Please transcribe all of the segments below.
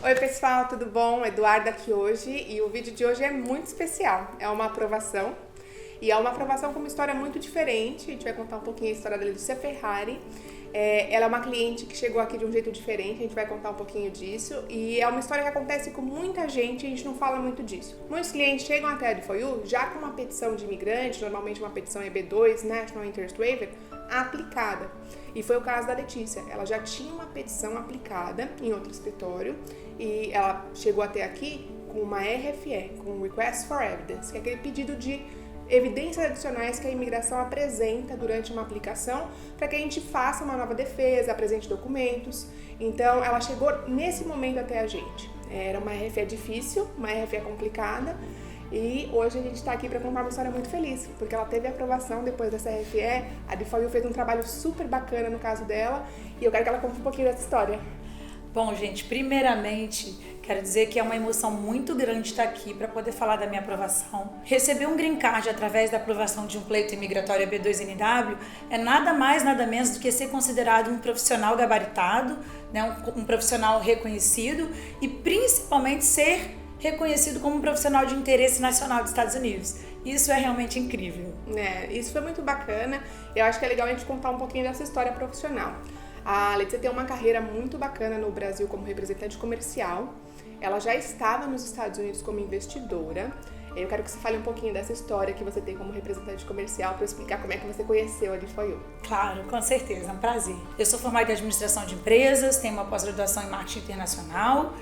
Oi pessoal, tudo bom? Eduarda aqui hoje e o vídeo de hoje é muito especial. É uma aprovação e é uma aprovação com uma história muito diferente. A gente vai contar um pouquinho a história da Letícia Ferrari. Ela é uma cliente que chegou aqui de um jeito diferente, a gente vai contar um pouquinho disso. E é uma história que acontece com muita gente e a gente não fala muito disso. Muitos clientes chegam até a D4U já com uma petição de imigrante, normalmente uma petição EB2, National Interest Waiver, aplicada. E foi o caso da Letícia. Ela já tinha uma petição aplicada em outro escritório e ela chegou até aqui com uma RFE, com um Request for Evidence, que é aquele pedido de evidências adicionais que a imigração apresenta durante uma aplicação para que a gente faça uma nova defesa, apresente documentos. Então, ela chegou nesse momento até a gente. Era uma RFE difícil, uma RFE complicada, e hoje a gente está aqui para contar uma história muito feliz, porque ela teve aprovação depois dessa RFE, a D4U fez um trabalho super bacana no caso dela, e eu quero que ela conte um pouquinho dessa história. Bom, gente, primeiramente, quero dizer que é uma emoção muito grande estar aqui para poder falar da minha aprovação. Receber um green card através da aprovação de um pleito imigratório EB2NW é nada mais, nada menos do que ser considerado um profissional gabaritado, né, um profissional reconhecido e principalmente ser reconhecido como um profissional de interesse nacional dos Estados Unidos. Isso é realmente incrível. Isso foi muito bacana. Eu acho que é legal a gente contar um pouquinho dessa história profissional. A Letícia tem uma carreira muito bacana no Brasil como representante comercial. Ela já estava nos Estados Unidos como investidora. Eu quero que você fale um pouquinho dessa história que você tem como representante comercial para explicar como é que você conheceu a D4U. Claro, com certeza, é um prazer. Eu sou formada em administração de empresas, tenho uma pós-graduação em marketing internacional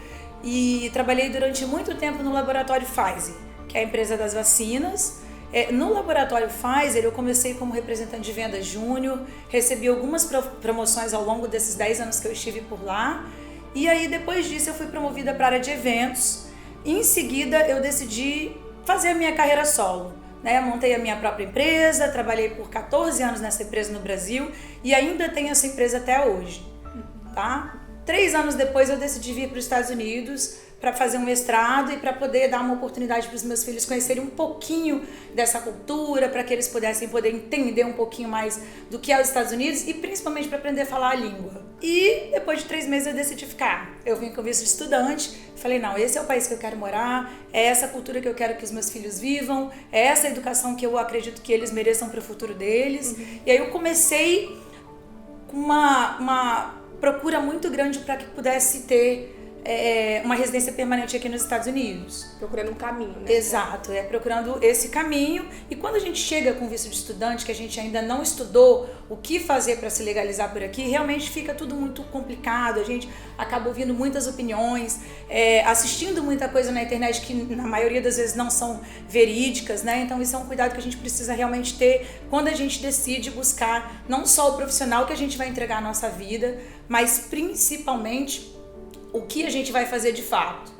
e trabalhei durante muito tempo no laboratório Pfizer, que é a empresa das vacinas. No laboratório Pfizer, eu comecei como representante de venda júnior, recebi algumas promoções ao longo desses 10 anos que eu estive por lá, e aí depois disso eu fui promovida para a área de eventos. Em seguida, eu decidi fazer a minha carreira solo. Montei a minha própria empresa, trabalhei por 14 anos nessa empresa no Brasil e ainda tenho essa empresa até hoje. 3 anos depois eu decidi vir para os Estados Unidos para fazer um mestrado e para poder dar uma oportunidade para os meus filhos conhecerem um pouquinho dessa cultura, para que eles pudessem entender um pouquinho mais do que é os Estados Unidos e principalmente para aprender a falar a língua. E depois de 3 meses eu decidi ficar. Eu vim com visto de estudante, falei, não, esse é o país que eu quero morar, é essa cultura que eu quero que os meus filhos vivam, é essa educação que eu acredito que eles mereçam para o futuro deles. E aí eu comecei com uma procura muito grande para que pudesse ter uma residência permanente aqui nos Estados Unidos. Procurando um caminho, né? Exato, procurando esse caminho. E quando a gente chega com visto de estudante, que a gente ainda não estudou o que fazer para se legalizar por aqui, realmente fica tudo muito complicado. A gente acaba ouvindo muitas opiniões, assistindo muita coisa na internet que na maioria das vezes não são verídicas, né? Então isso é um cuidado que a gente precisa realmente ter quando a gente decide buscar não só o profissional que a gente vai entregar à nossa vida, mas principalmente o que a gente vai fazer de fato,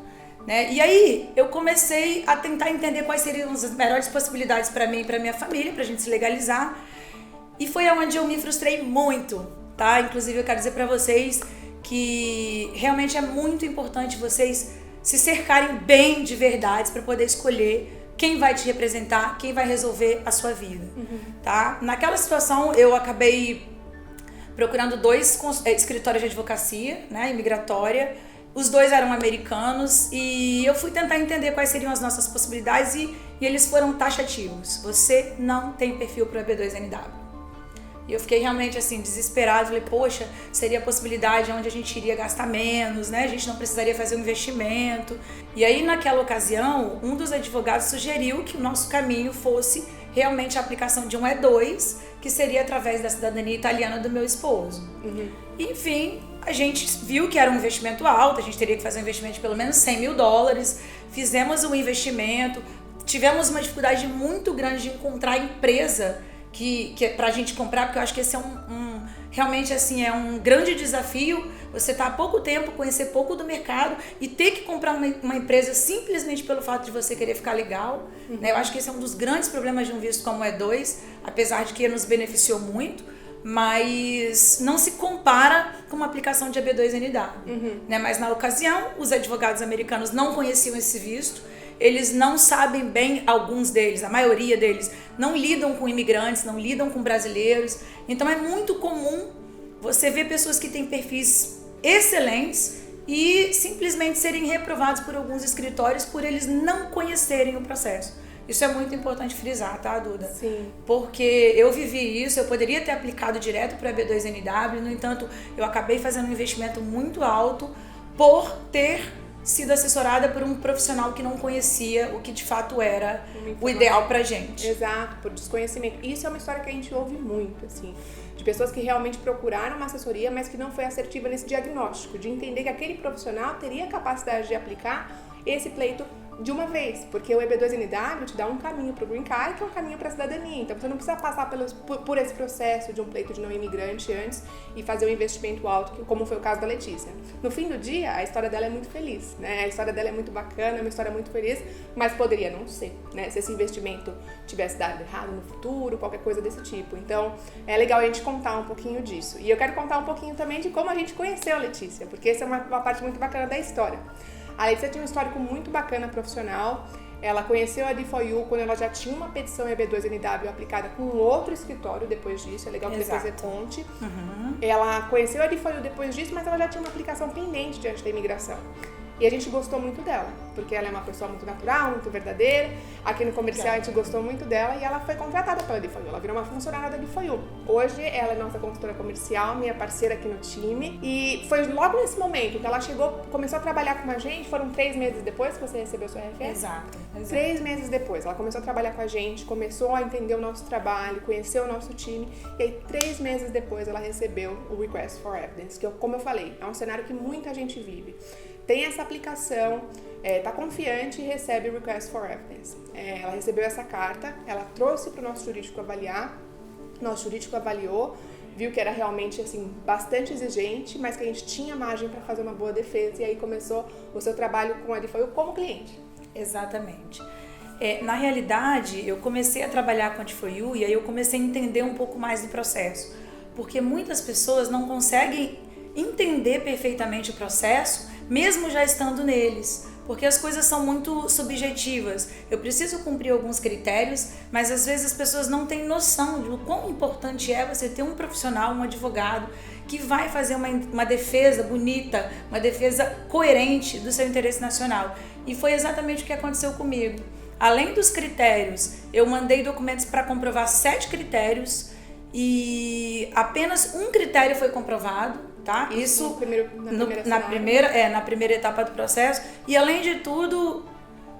né? E aí eu comecei a tentar entender quais seriam as melhores possibilidades para mim e para minha família, para a gente se legalizar. E foi onde eu me frustrei muito, tá? Inclusive eu quero dizer para vocês que realmente é muito importante vocês se cercarem bem de verdades para poder escolher quem vai te representar, quem vai resolver a sua vida, tá? Naquela situação eu acabei procurando 2 escritórios de advocacia, né, imigratória. Os 2 eram americanos e eu fui tentar entender quais seriam as nossas possibilidades e eles foram taxativos. Você não tem perfil para o EB2NW. E eu fiquei realmente assim, desesperada. Falei, poxa, seria a possibilidade onde a gente iria gastar menos, né? A gente não precisaria fazer um investimento. E aí, naquela ocasião, um dos advogados sugeriu que o nosso caminho fosse realmente a aplicação de um E2, que seria através da cidadania italiana do meu esposo. Enfim, a gente viu que era um investimento alto, a gente teria que fazer um investimento de pelo menos $100 mil, fizemos o investimento, tivemos uma dificuldade muito grande de encontrar a empresa que é pra gente comprar, porque eu acho que esse é realmente assim, é um grande desafio, você tá há pouco tempo, conhecer pouco do mercado e ter que comprar uma empresa simplesmente pelo fato de você querer ficar legal, né? Eu acho que esse é um dos grandes problemas de um visto como o E2, apesar de que nos beneficiou muito, mas não se compara com uma aplicação de EB2NW, né? Mas na ocasião, os advogados americanos não conheciam esse visto, eles não sabem bem, alguns deles, a maioria deles, não lidam com imigrantes, não lidam com brasileiros. Então é muito comum você ver pessoas que têm perfis excelentes e simplesmente serem reprovados por alguns escritórios por eles não conhecerem o processo. Isso é muito importante frisar, tá, Duda? Sim. Porque eu vivi isso, eu poderia ter aplicado direto para a EB2NW, no entanto, eu acabei fazendo um investimento muito alto por ter sido assessorada por um profissional que não conhecia o que de fato era o ideal pra gente. Exato, por desconhecimento. Isso é uma história que a gente ouve muito, assim, de pessoas que realmente procuraram uma assessoria, mas que não foi assertiva nesse diagnóstico, de entender que aquele profissional teria capacidade de aplicar esse pleito de uma vez, porque o EB2NW te dá um caminho para o Green Card, que é um caminho para a cidadania. Então você não precisa passar por esse processo de um pleito de não imigrante antes e fazer um investimento alto, como foi o caso da Letícia. No fim do dia, a história dela é muito feliz, né? A história dela é muito bacana, é uma história muito feliz, mas poderia não ser, né? Se esse investimento tivesse dado errado no futuro, qualquer coisa desse tipo. Então é legal a gente contar um pouquinho disso. E eu quero contar um pouquinho também de como a gente conheceu a Letícia, porque essa é uma parte muito bacana da história. A Letícia tinha um histórico muito bacana profissional. Ela conheceu a D4U quando ela já tinha uma petição EB2NW aplicada com outro escritório depois disso. É legal que depois você conte. Ela conheceu a D4U depois disso, mas ela já tinha uma aplicação pendente diante da imigração. E a gente gostou muito dela, porque ela é uma pessoa muito natural, muito verdadeira. Aqui no comercial a gente gostou muito dela e ela foi contratada pela D4U. Ela virou uma funcionária da D4U. Hoje ela é nossa consultora comercial, minha parceira aqui no time. E foi logo nesse momento que ela chegou, começou a trabalhar com a gente. Foram 3 meses depois que você recebeu sua RFE? Exato. 3 meses depois. Ela começou a trabalhar com a gente, começou a entender o nosso trabalho, conhecer o nosso time. E aí 3 meses depois ela recebeu o Request for Evidence, que como eu falei, é um cenário que muita gente vive. Tem essa aplicação, tá confiante e recebe o Request for Evidence. Ela recebeu essa carta, ela trouxe para o nosso jurídico avaliar, nosso jurídico avaliou, viu que era realmente assim, bastante exigente, mas que a gente tinha margem para fazer uma boa defesa e aí começou o seu trabalho com a D4U como cliente. Exatamente. Na realidade, eu comecei a trabalhar com a D4U e aí eu comecei a entender um pouco mais do processo, porque muitas pessoas não conseguem entender perfeitamente o processo, mesmo já estando neles, porque as coisas são muito subjetivas. Eu preciso cumprir alguns critérios, mas às vezes as pessoas não têm noção do quão importante é você ter um profissional, um advogado, que vai fazer uma defesa bonita, uma defesa coerente do seu interesse nacional. E foi exatamente o que aconteceu comigo. Além dos critérios, eu mandei documentos para comprovar 7 critérios e apenas um critério foi comprovado. Tá? Isso na primeira etapa do processo. E além de tudo,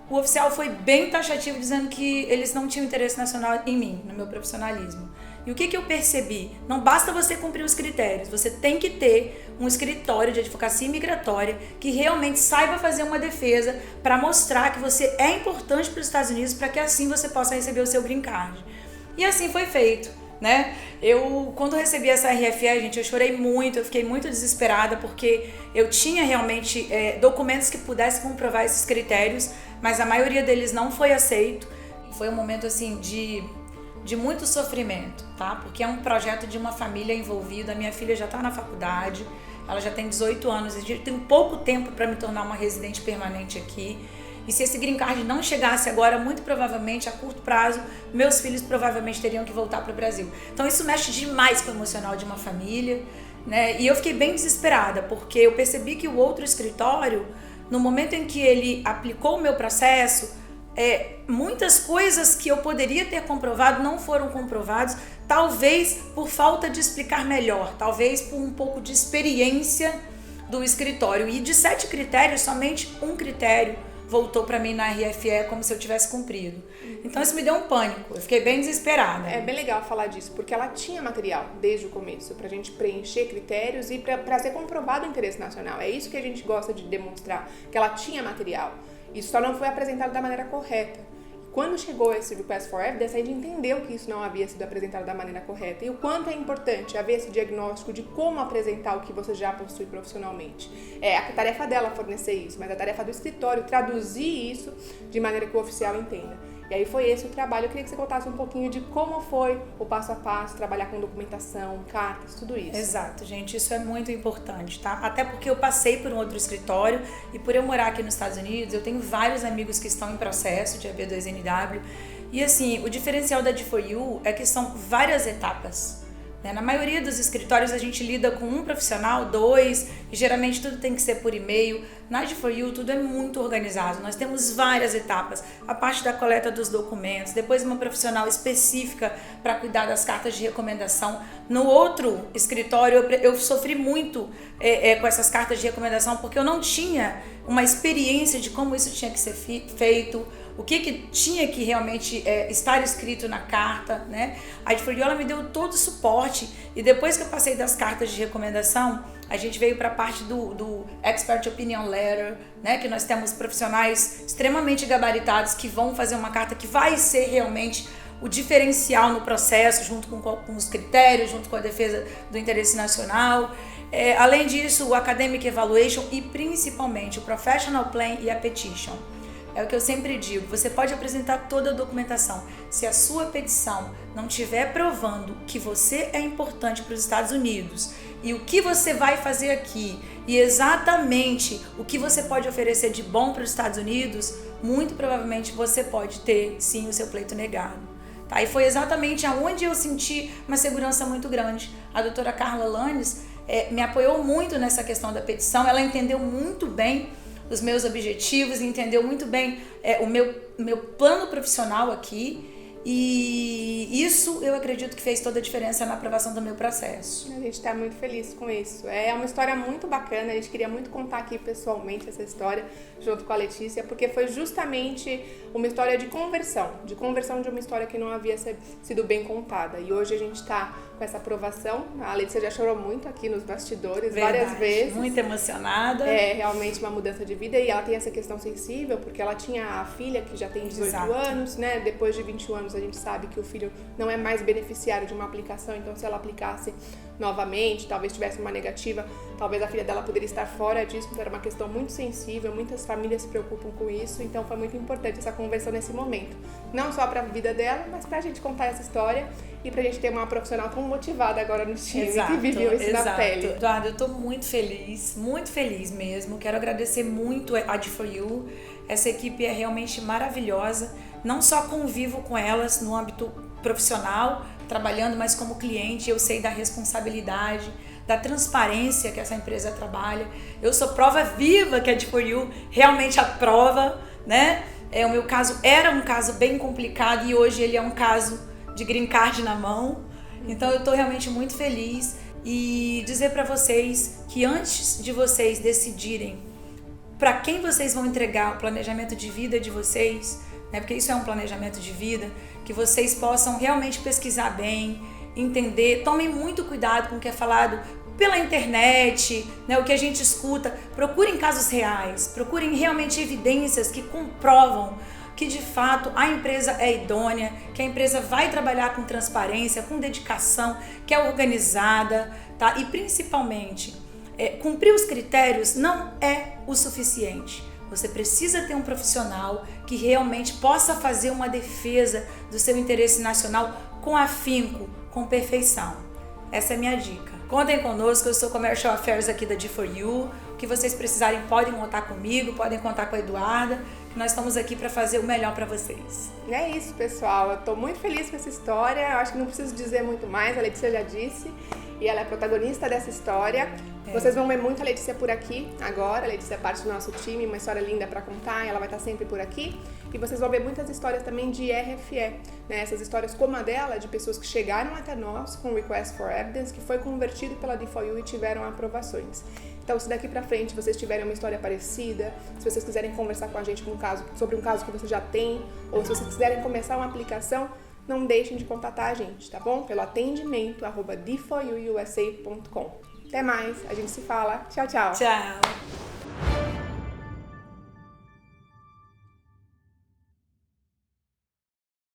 o oficial foi bem taxativo dizendo que eles não tinham interesse nacional em mim, no meu profissionalismo. E o que eu percebi? Não basta você cumprir os critérios, você tem que ter um escritório de advocacia imigratória que realmente saiba fazer uma defesa para mostrar que você é importante para os Estados Unidos para que assim você possa receber o seu green card. E assim foi feito. Né? Quando recebi essa RFE, gente, eu chorei muito, eu fiquei muito desesperada porque eu tinha realmente documentos que pudessem comprovar esses critérios, mas a maioria deles não foi aceito. Foi um momento assim de muito sofrimento, tá? Porque é um projeto de uma família envolvida, a minha filha já está na faculdade, ela já tem 18 anos, eu tenho pouco tempo para me tornar uma residente permanente aqui. E se esse green card não chegasse agora, muito provavelmente, a curto prazo, meus filhos provavelmente teriam que voltar para o Brasil. Então isso mexe demais com o emocional de uma família, né? E eu fiquei bem desesperada, porque eu percebi que o outro escritório, no momento em que ele aplicou o meu processo, muitas coisas que eu poderia ter comprovado não foram comprovadas, talvez por falta de explicar melhor, talvez por um pouco de experiência do escritório. E de 7 critérios, somente um critério voltou para mim na RFE como se eu tivesse cumprido. Então isso me deu um pânico, eu fiquei bem desesperada. É bem legal falar disso, porque ela tinha material desde o começo pra gente preencher critérios e pra ser comprovado o interesse nacional. É isso que a gente gosta de demonstrar, que ela tinha material. Isso só não foi apresentado da maneira correta. Quando chegou esse Request for Evidence, a gente entendeu que isso não havia sido apresentado da maneira correta e o quanto é importante haver esse diagnóstico de como apresentar o que você já possui profissionalmente. A tarefa dela fornecer isso, mas a tarefa do escritório traduzir isso de maneira que o oficial entenda. E aí foi esse o trabalho. Eu queria que você contasse um pouquinho de como foi o passo a passo, trabalhar com documentação, cartas, tudo isso. Exato, gente, isso é muito importante, tá? Até porque eu passei por um outro escritório e por eu morar aqui nos Estados Unidos, eu tenho vários amigos que estão em processo de EB2NW e assim, o diferencial da D4U é que são várias etapas. né? Na maioria dos escritórios a gente lida com um profissional, 2, e geralmente tudo tem que ser por e-mail. Na D4U tudo é muito organizado, nós temos várias etapas, a parte da coleta dos documentos, depois uma profissional específica para cuidar das cartas de recomendação. No outro escritório eu sofri muito com essas cartas de recomendação, porque eu não tinha uma experiência de como isso tinha que ser feito, o que tinha que realmente estar escrito na carta, né? A D4U ela me deu todo o suporte, e depois que eu passei das cartas de recomendação, a gente veio para a parte do Expert Opinion Letter, né? Que nós temos profissionais extremamente gabaritados que vão fazer uma carta que vai ser realmente o diferencial no processo, junto com os critérios, junto com a defesa do interesse nacional. Além disso, o Academic Evaluation e principalmente o Professional Plan e a Petition. É o que eu sempre digo, você pode apresentar toda a documentação. Se a sua petição não estiver provando que você é importante para os Estados Unidos e o que você vai fazer aqui e exatamente o que você pode oferecer de bom para os Estados Unidos, muito provavelmente você pode ter sim o seu pleito negado. Tá? E foi exatamente aonde eu senti uma segurança muito grande. A doutora Carla Lanes me apoiou muito nessa questão da petição, ela entendeu muito bem os meus objetivos, entendeu muito bem o meu plano profissional aqui, e isso eu acredito que fez toda a diferença na aprovação do meu processo. A gente está muito feliz com isso. É uma história muito bacana, a gente queria muito contar aqui pessoalmente essa história junto com a Letícia, porque foi justamente uma história de conversão de uma história que não havia sido bem contada. E hoje a gente está com essa aprovação. A Letícia já chorou muito aqui nos bastidores, várias vezes. Muito emocionada. É realmente uma mudança de vida, e ela tem essa questão sensível, porque ela tinha a filha que já tem 18 Exato. anos, né? Depois de 21 anos a gente sabe que o filho não é mais beneficiário de uma aplicação, então se ela aplicasse novamente, talvez tivesse uma negativa, talvez a filha dela poderia estar fora disso, então era uma questão muito sensível, muitas famílias se preocupam com isso, então foi muito importante essa conversão nesse momento. Não só para a vida dela, mas para a gente contar essa história e para a gente ter uma profissional tão motivada agora no time, que viveu isso na pele. Eduardo, eu estou muito feliz mesmo. Quero agradecer muito a D4U. Essa equipe é realmente maravilhosa. Não só convivo com elas no âmbito profissional, trabalhando, mas como cliente, eu sei da responsabilidade, da transparência que essa empresa trabalha. Eu sou prova viva que a D4U realmente aprova, né? O meu caso era um caso bem complicado e hoje ele é um caso de green card na mão. Então eu estou realmente muito feliz, e dizer para vocês que antes de vocês decidirem para quem vocês vão entregar o planejamento de vida de vocês, né, porque isso é um planejamento de vida, que vocês possam realmente pesquisar bem, entender, tomem muito cuidado com o que é falado pela internet, né, o que a gente escuta. Procurem casos reais, procurem realmente evidências que comprovam que de fato a empresa é idônea, que a empresa vai trabalhar com transparência, com dedicação, que é organizada, tá? E principalmente, cumprir os critérios não é o suficiente. Você precisa ter um profissional que realmente possa fazer uma defesa do seu interesse nacional com afinco, com perfeição. Essa é a minha dica. Contem conosco, eu sou Commercial Affairs aqui da D4U. O que vocês precisarem podem contar comigo, podem contar com a Eduarda. Nós estamos aqui para fazer o melhor para vocês. E é isso, pessoal. Eu tô muito feliz com essa história. Eu acho que não preciso dizer muito mais, a Letícia já disse. E ela é protagonista dessa história. Vocês vão ver muito a Letícia por aqui agora. A Letícia é parte do nosso time, uma história linda para contar. Ela vai estar sempre por aqui. E vocês vão ver muitas histórias também de RFE, né? Essas histórias como a dela, de pessoas que chegaram até nós com Request for Evidence, que foi convertido pela D4U e tiveram aprovações. Então, se daqui pra frente vocês tiverem uma história parecida, se vocês quiserem conversar com a gente sobre um caso que você já tem, ou se vocês quiserem começar uma aplicação, não deixem de contatar a gente, tá bom? Pelo atendimento@d4uusa.com. Até mais, a gente se fala. Tchau, tchau. Tchau.